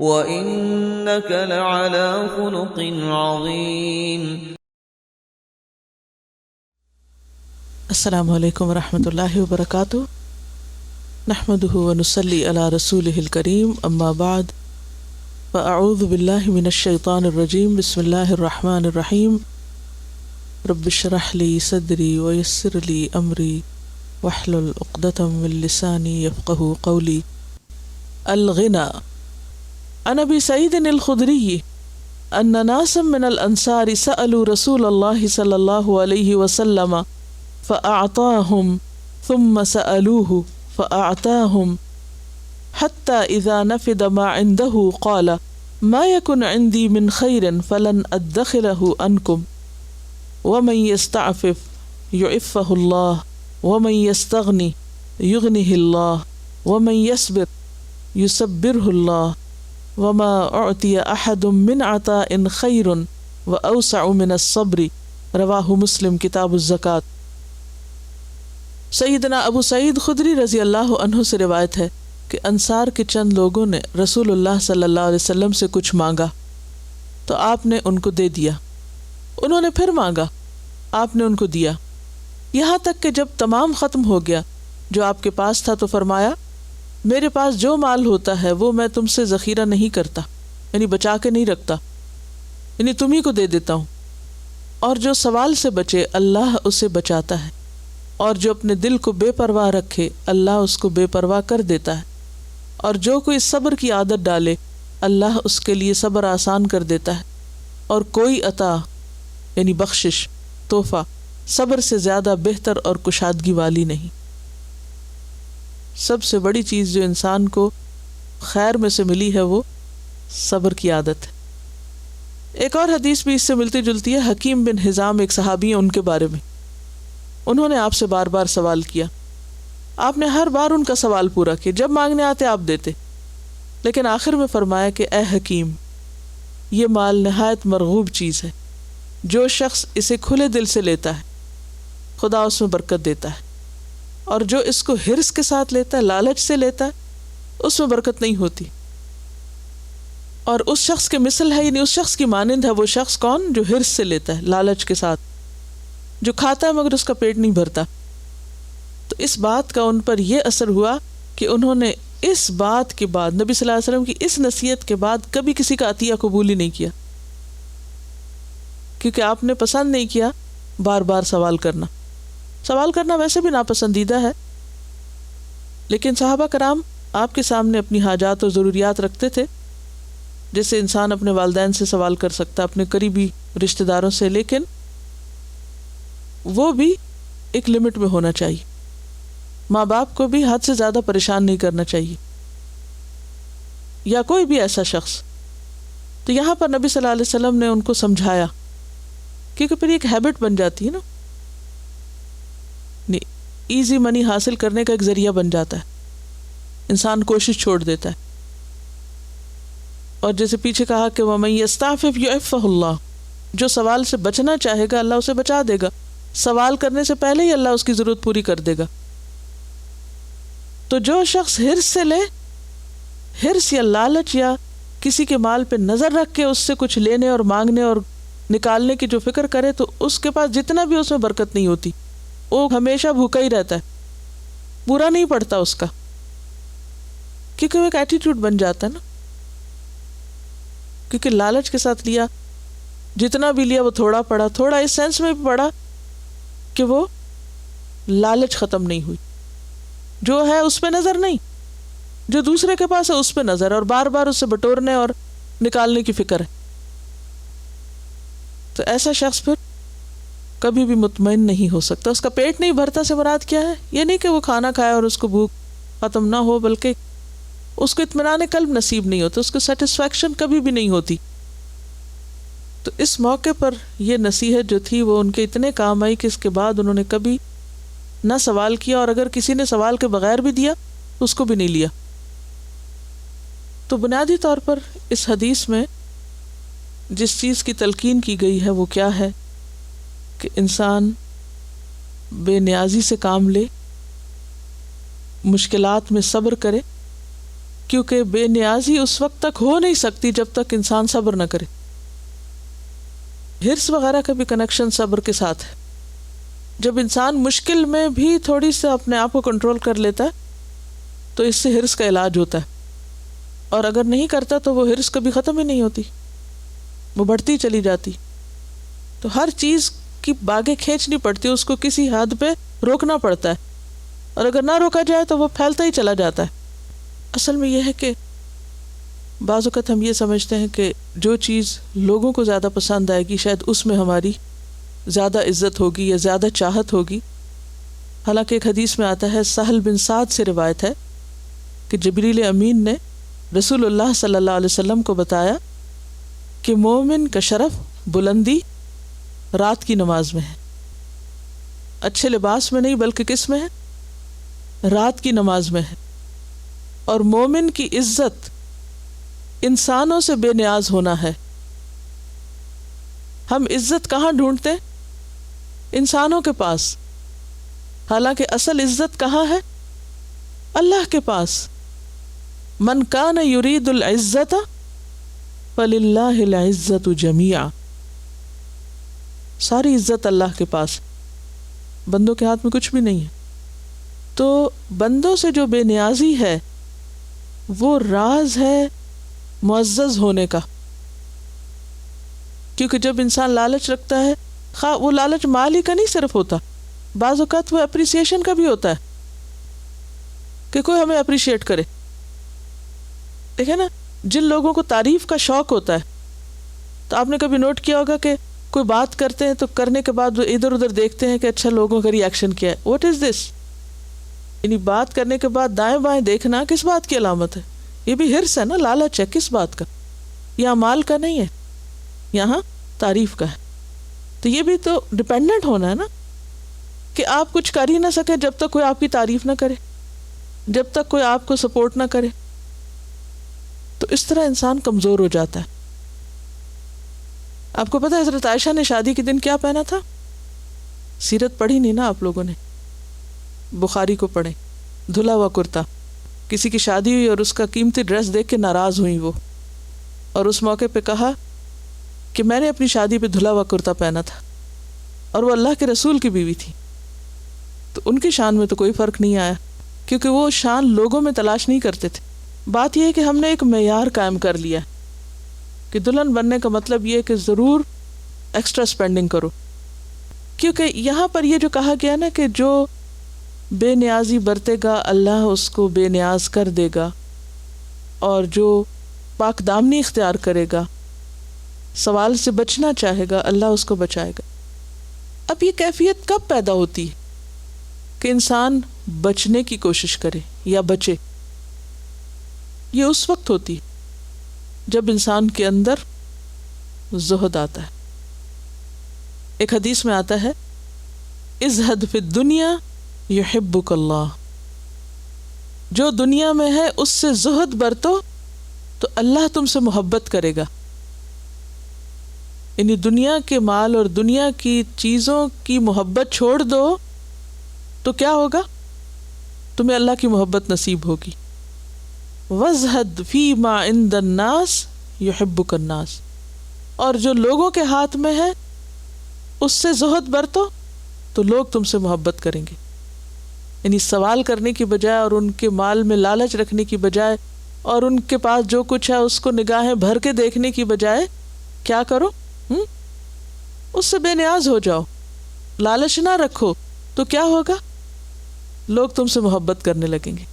وَإِنَّكَ لَعَلَى خُلُقٍ عَظِيمٍ۔ السلام علیکم ورحمۃ اللہ وبرکاتہ، نحمدہ ونصلی علی رسولہ الکریم، اما بعد فاعوذ باللہ من الشیطان الرجیم، بسم اللہ الرحمن الرحیم، رب اشرح لی صدری ویسر لی امری واحلل عقدۃ من لسانی یفقہوا قولی۔ الغنی۔ عن ابی سعید الخدری ان ناسا من الانصار سألوا رسول اللہ صلی اللہ علیہ وسلم فأعطاهم ثم سألوه فأعطاهم حتى إذا نفد ما عنده قال ما يكن عندي من خير فلن أدخره عنكم ومن يستعفف يعفه الله ومن يستغني يغنه الله ومن يصبر يصبره الله وما أعطي أحد من عطاء خير وأوسع من الصبر۔ رواہ مسلم کتاب الزکوٰۃ۔ سیدنا ابو سعید خدری رضی اللہ عنہ سے روایت ہے کہ انصار کے چند لوگوں نے رسول اللہ صلی اللہ علیہ وسلم سے کچھ مانگا تو آپ نے ان کو دے دیا، انہوں نے پھر مانگا، آپ نے ان کو دیا، یہاں تک کہ جب تمام ختم ہو گیا جو آپ کے پاس تھا تو فرمایا میرے پاس جو مال ہوتا ہے وہ میں تم سے ذخیرہ نہیں کرتا، یعنی بچا کے نہیں رکھتا، یعنی تم ہی کو دے دیتا ہوں، اور جو سوال سے بچے اللہ اسے بچاتا ہے، اور جو اپنے دل کو بے پرواہ رکھے اللہ اس کو بے پرواہ کر دیتا ہے، اور جو کوئی صبر کی عادت ڈالے اللہ اس کے لیے صبر آسان کر دیتا ہے، اور کوئی عطا یعنی بخشش، تحفہ صبر سے زیادہ بہتر اور کشادگی والی نہیں۔ سب سے بڑی چیز جو انسان کو خیر میں سے ملی ہے وہ صبر کی عادت ہے۔ ایک اور حدیث بھی اس سے ملتی جلتی ہے، حکیم بن حزام ایک صحابی ہیں، ان کے بارے میں انہوں نے آپ سے بار بار سوال کیا، آپ نے ہر بار ان کا سوال پورا کیا، جب مانگنے آتے آپ دیتے، لیکن آخر میں فرمایا کہ اے حکیم، یہ مال نہایت مرغوب چیز ہے، جو شخص اسے کھلے دل سے لیتا ہے خدا اس میں برکت دیتا ہے، اور جو اس کو حرص کے ساتھ لیتا ہے، لالچ سے لیتا ہے، اس میں برکت نہیں ہوتی۔ اور اس شخص کے مثل ہے، یعنی اس شخص کی مانند ہے وہ شخص کون؟ جو حرص سے لیتا ہے، لالچ کے ساتھ، جو کھاتا ہے مگر اس کا پیٹ نہیں بھرتا۔ تو اس بات کا ان پر یہ اثر ہوا کہ انہوں نے اس بات کے بعد، نبی صلی اللہ علیہ وسلم کی اس نصیحت کے بعد کبھی کسی کا عطیہ قبول ہی نہیں کیا، کیونکہ آپ نے پسند نہیں کیا بار بار سوال کرنا۔ سوال کرنا ویسے بھی ناپسندیدہ ہے، لیکن صحابہ کرام آپ کے سامنے اپنی حاجات اور ضروریات رکھتے تھے، جیسے انسان اپنے والدین سے سوال کر سکتا، اپنے قریبی رشتہ داروں سے، لیکن وہ بھی ایک لمٹ میں ہونا چاہیے۔ ماں باپ کو بھی حد سے زیادہ پریشان نہیں کرنا چاہیے، یا کوئی بھی ایسا شخص۔ تو یہاں پر نبی صلی اللہ علیہ وسلم نے ان کو سمجھایا، کیونکہ پھر ایک ہیبٹ بن جاتی ہے نا، ایزی منی حاصل کرنے کا ایک ذریعہ بن جاتا ہے، انسان کوشش چھوڑ دیتا ہے۔ اور جیسے پیچھے کہا کہ وَمَن يَسْتَعْفِفْ يُعِفَّهُ اللَّهُ، جو سوال سے بچنا چاہے گا اللہ اسے بچا دے گا، سوال کرنے سے پہلے ہی اللہ اس کی ضرورت پوری کر دے گا۔ تو جو شخص حرص سے لے، حرص یا لالچ یا کسی کے مال پہ نظر رکھ کے اس سے کچھ لینے اور مانگنے اور نکالنے کی جو فکر کرے، تو اس کے پاس جتنا بھی اس میں برکت نہیں ہوتی، وہ ہمیشہ بھوکا ہی رہتا ہے، پورا نہیں پڑتا اس کا، کیونکہ وہ ایک ایٹیٹیوڈ بن جاتا ہے نا، کیونکہ لالچ کے ساتھ لیا، جتنا بھی لیا وہ تھوڑا پڑا، تھوڑا اس سینس میں بھی پڑا کہ وہ لالچ ختم نہیں ہوئی، جو ہے اس پہ نظر نہیں، جو دوسرے کے پاس ہے اس پہ نظر، اور بار بار اسے بٹورنے اور نکالنے کی فکر ہے۔ تو ایسا شخص پھر کبھی بھی مطمئن نہیں ہو سکتا۔ اس کا پیٹ نہیں بھرتا سے مراد کیا ہے؟ یہ نہیں کہ وہ کھانا کھائے اور اس کو بھوک ختم نہ ہو، بلکہ اس کو اطمینان قلب نصیب نہیں ہوتا، اس کو سیٹسفیکشن کبھی بھی نہیں ہوتی۔ تو اس موقع پر یہ نصیحت جو تھی وہ ان کے اتنے کام آئی کہ اس کے بعد انہوں نے کبھی نہ سوال کیا، اور اگر کسی نے سوال کے بغیر بھی دیا تو اس کو بھی نہیں لیا۔ تو بنیادی طور پر اس حدیث میں جس چیز کی تلقین کی گئی ہے وہ کیا ہے کہ انسان بے نیازی سے کام لے، مشکلات میں صبر کرے، کیونکہ بے نیازی اس وقت تک ہو نہیں سکتی جب تک انسان صبر نہ کرے. ہرس وغیرہ کا بھی کنیکشن صبر کے ساتھ ہے. جب انسان مشکل میں بھی تھوڑی سا اپنے آپ کو کنٹرول کر لیتا ہے تو اس سے ہرس کا علاج ہوتا ہے, اور اگر نہیں کرتا تو وہ ہرس کبھی ختم ہی نہیں ہوتی, وہ بڑھتی چلی جاتی. تو ہر چیز کی باغیں کھینچنی پڑتی ہے, اس کو کسی حد پہ روکنا پڑتا ہے, اور اگر نہ روکا جائے تو وہ پھیلتا ہی چلا جاتا ہے. اصل میں یہ ہے کہ بعض اوقات ہم یہ سمجھتے ہیں کہ جو چیز لوگوں کو زیادہ پسند آئے گی شاید اس میں ہماری زیادہ عزت ہوگی یا زیادہ چاہت ہوگی. حالانکہ ایک حدیث میں آتا ہے, سہل بن سعد سے روایت ہے کہ جبریل امین نے رسول اللہ صلی اللہ علیہ وسلم کو بتایا کہ مومن کا شرف بلندی رات کی نماز میں ہے. اچھے لباس میں نہیں بلکہ کس میں ہے؟ رات کی نماز میں ہے. اور مومن کی عزت انسانوں سے بے نیاز ہونا ہے. ہم عزت کہاں ڈھونڈتے ہیں؟ انسانوں کے پاس, حالانکہ اصل عزت کہاں ہے؟ اللہ کے پاس. من کان یرید العزت فللہ العزت جمیعا. ساری عزت اللہ کے پاس, بندوں کے ہاتھ میں کچھ بھی نہیں ہے. تو بندوں سے جو بے نیازی ہے وہ راز ہے معزز ہونے کا. کیونکہ جب انسان لالچ رکھتا ہے, خواہ وہ لالچ مال ہی کا نہیں صرف ہوتا, بعض اوقات وہ اپریسیشن کا بھی ہوتا ہے کہ کوئی ہمیں اپریشیٹ کرے. دیکھیں نا, جن لوگوں کو تعریف کا شوق ہوتا ہے, تو آپ نے کبھی نوٹ کیا ہوگا کہ کوئی بات کرتے ہیں تو کرنے کے بعد وہ ادھر ادھر دیکھتے ہیں کہ اچھا لوگوں کا ری ایکشن کیا ہے. واٹ از دس؟ یعنی بات کرنے کے بعد دائیں بائیں دیکھنا کس بات کی علامت ہے؟ یہ بھی ہرس ہے نا, لالچ ہے. کس بات کا؟ یہاں مال کا نہیں ہے, یہاں تعریف کا ہے. تو یہ بھی تو ڈپینڈنٹ ہونا ہے نا کہ آپ کچھ کر ہی نہ سکے جب تک کوئی آپ کی تعریف نہ کرے, جب تک کوئی آپ کو سپورٹ نہ کرے. تو اس طرح انسان کمزور ہو جاتا ہے. آپ کو پتہ ہے حضرت عائشہ نے شادی کے دن کیا پہنا تھا؟ سیرت پڑھی نہیں نا آپ لوگوں نے, بخاری کو پڑھیں. دھلا ہوا کرتا. کسی کی شادی ہوئی اور اس کا قیمتی ڈریس دیکھ کے ناراض ہوئی وہ, اور اس موقع پہ کہا کہ میں نے اپنی شادی پہ دھلا ہوا کرتا پہنا تھا, اور وہ اللہ کے رسول کی بیوی تھی. تو ان کی شان میں تو کوئی فرق نہیں آیا, کیونکہ وہ شان لوگوں میں تلاش نہیں کرتے تھے. بات یہ ہے کہ ہم نے ایک معیار قائم کر لیا کہ دلہن بننے کا مطلب یہ کہ ضرور ایکسٹرا اسپینڈنگ کرو. کیونکہ یہاں پر یہ جو کہا گیا نا کہ جو بے نیازی برتے گا اللہ اس کو بے نیاز کر دے گا, اور جو پاک دامنی اختیار کرے گا, سوال سے بچنا چاہے گا, اللہ اس کو بچائے گا. اب یہ کیفیت کب پیدا ہوتی ہے کہ انسان بچنے کی کوشش کرے یا بچے؟ یہ اس وقت ہوتی جب انسان کے اندر زہد آتا ہے. ایک حدیث میں آتا ہے, ازہد فی الدنیا یحبک اللہ. جو دنیا میں ہے اس سے زہد برتو تو اللہ تم سے محبت کرے گا. یعنی دنیا کے مال اور دنیا کی چیزوں کی محبت چھوڑ دو تو کیا ہوگا؟ تمہیں اللہ کی محبت نصیب ہوگی. وَازْهَدْ فِي مَا عِنْدَ النَّاسِ يُحِبُّكَ النَّاسِ. اور جو لوگوں کے ہاتھ میں ہے اس سے زہد برتو تو لوگ تم سے محبت کریں گے. یعنی سوال کرنے کی بجائے اور ان کے مال میں لالچ رکھنے کی بجائے اور ان کے پاس جو کچھ ہے اس کو نگاہیں بھر کے دیکھنے کی بجائے کیا کرو؟ اس سے بے نیاز ہو جاؤ, لالچ نہ رکھو, تو کیا ہوگا؟ لوگ تم سے محبت کرنے لگیں گے.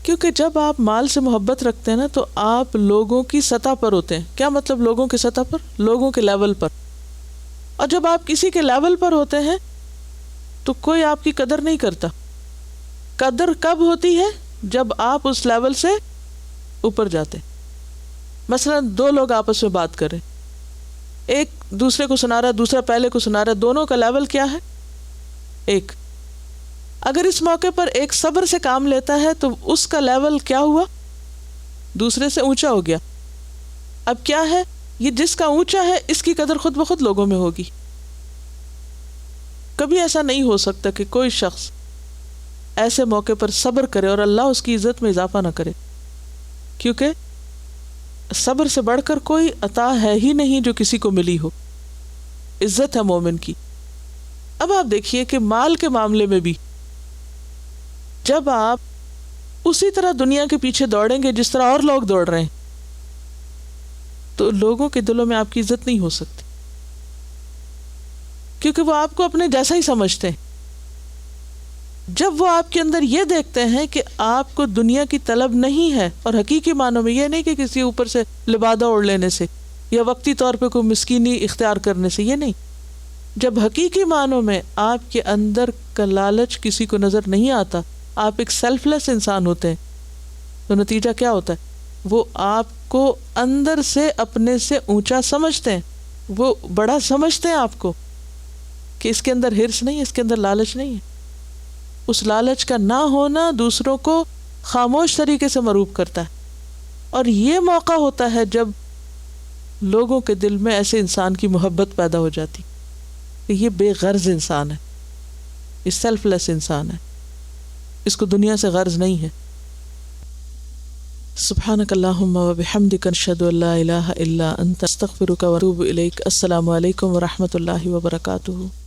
کیونکہ جب آپ مال سے محبت رکھتے ہیں نا تو آپ لوگوں کی سطح پر ہوتے ہیں. کیا مطلب لوگوں کی سطح پر؟ لوگوں کے لیول پر. اور جب آپ کسی کے لیول پر ہوتے ہیں تو کوئی آپ کی قدر نہیں کرتا. قدر کب ہوتی ہے؟ جب آپ اس لیول سے اوپر جاتے. مثلا دو لوگ آپس میں بات کریں, ایک دوسرے کو سنا رہا, دوسرا پہلے کو سنا رہا, دونوں کا لیول کیا ہے؟ ایک. اگر اس موقع پر ایک صبر سے کام لیتا ہے تو اس کا لیول کیا ہوا؟ دوسرے سے اونچا ہو گیا. اب کیا ہے؟ یہ جس کا اونچا ہے اس کی قدر خود بخود لوگوں میں ہوگی. کبھی ایسا نہیں ہو سکتا کہ کوئی شخص ایسے موقع پر صبر کرے اور اللہ اس کی عزت میں اضافہ نہ کرے. کیونکہ صبر سے بڑھ کر کوئی عطا ہے ہی نہیں جو کسی کو ملی ہو. عزت ہے مومن کی. اب آپ دیکھیے کہ مال کے معاملے میں بھی جب آپ اسی طرح دنیا کے پیچھے دوڑیں گے جس طرح اور لوگ دوڑ رہے ہیں تو لوگوں کے دلوں میں آپ کی عزت نہیں ہو سکتی، کیونکہ وہ آپ کو اپنے جیسا ہی سمجھتے ہیں. جب وہ آپ کے اندر یہ دیکھتے ہیں کہ آپ کو دنیا کی طلب نہیں ہے، اور حقیقی معنوں میں یہ نہیں کہ کسی اوپر سے لبادہ اوڑھ لینے سے یا وقتی طور پہ کوئی مسکینی اختیار کرنے سے، یہ نہیں. جب حقیقی معنوں میں آپ کے اندر کا لالچ کسی کو نظر نہیں آتا، آپ ایک سیلف لیس انسان ہوتے ہیں، تو نتیجہ کیا ہوتا ہے؟ وہ آپ کو اندر سے اپنے سے اونچا سمجھتے ہیں، وہ بڑا سمجھتے ہیں آپ کو، کہ اس کے اندر ہرس نہیں ہے، اس کے اندر لالچ نہیں ہے. اس لالچ کا نہ ہونا دوسروں کو خاموش طریقے سے مروب کرتا ہے. اور یہ موقع ہوتا ہے جب لوگوں کے دل میں ایسے انسان کی محبت پیدا ہو جاتی کہ یہ بے غرض انسان ہے، یہ سیلف لیس انسان ہے، اس کو دنیا سے غرض نہیں ہے. سبحانک اللہم و بحمدک اشہد ان لا الہ الا انت استغفرک و اتوب الیک. السلام علیکم و رحمۃ اللہ وبرکاتہ.